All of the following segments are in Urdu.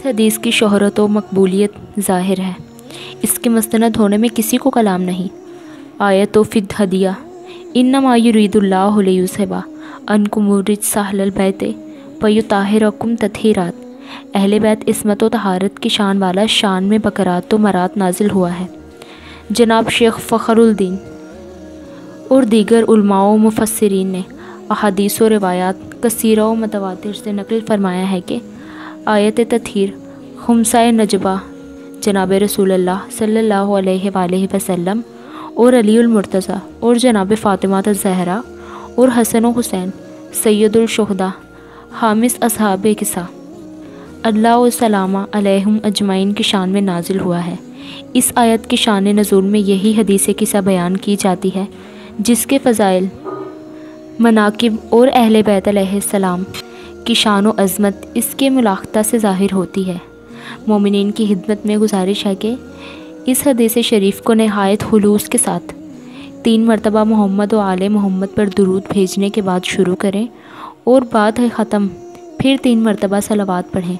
حدیث کی شہرت و مقبولیت ظاہر ہے، اس کے مستند ہونے میں کسی کو کلام نہیں۔ آیت و فد ہدیہ انما یرید اللہ لیذھب عنکم الرجس اہل البیت ویطہرکم تطہیرات۔ اہل بیت عصمت و طہارت کی شان والا شان میں بکرات و مرات نازل ہوا ہے۔ جناب شیخ فخر الدین اور دیگر علماء و مفسرین نے احادیث و روایات کثیرہ و متواتر سے نقل فرمایا ہے کہ آیت تطہیر خمسہ نجبہ جناب رسول اللہ صلی اللہ علیہ وآلہ وسلم اور علی المرتضیٰ اور جناب فاطمہ الزہرا اور حسن و حسین سید الشہداء خامس اصحاب کسا اللہ والسلام علیہم اجمعین کی شان میں نازل ہوا ہے۔ اس آیت کی شان نزول میں یہی حدیث قصہ بیان کی جاتی ہے جس کے فضائل، مناقب اور اہل بیت علیہ السلام کی شان و عظمت اس کے ملاحظہ سے ظاہر ہوتی ہے۔ مومنین کی خدمت میں گزارش ہے کہ اس حدیث شریف کو نہایت خلوص کے ساتھ 3 مرتبہ محمد و آل محمد پر درود بھیجنے کے بعد شروع کریں اور بعد ختم پھر 3 مرتبہ صلوات پڑھیں،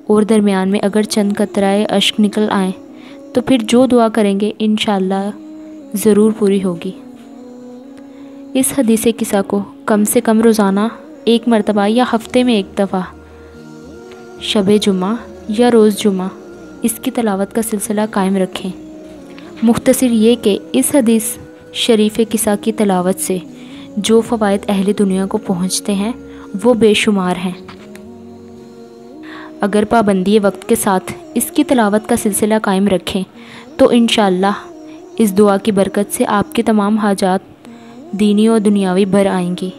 اور درمیان میں اگر چند قطرۂ اشک نکل آئیں تو پھر جو دعا کریں گے انشاءاللہ ضرور پوری ہوگی۔ اس حدیث قصہ کو کم سے کم روزانہ 1 مرتبہ یا ہفتے میں 1 دفعہ شب جمعہ یا روز جمعہ اس کی تلاوت کا سلسلہ قائم رکھیں۔ مختصر یہ کہ اس حدیث شریف قصہ کی تلاوت سے جو فوائد اہل دنیا کو پہنچتے ہیں وہ بے شمار ہیں۔ اگر پابندی وقت کے ساتھ اس کی تلاوت کا سلسلہ قائم رکھیں تو انشاءاللہ اس دعا کی برکت سے آپ کی تمام حاجات دینی و دنیاوی بھر آئیں گی۔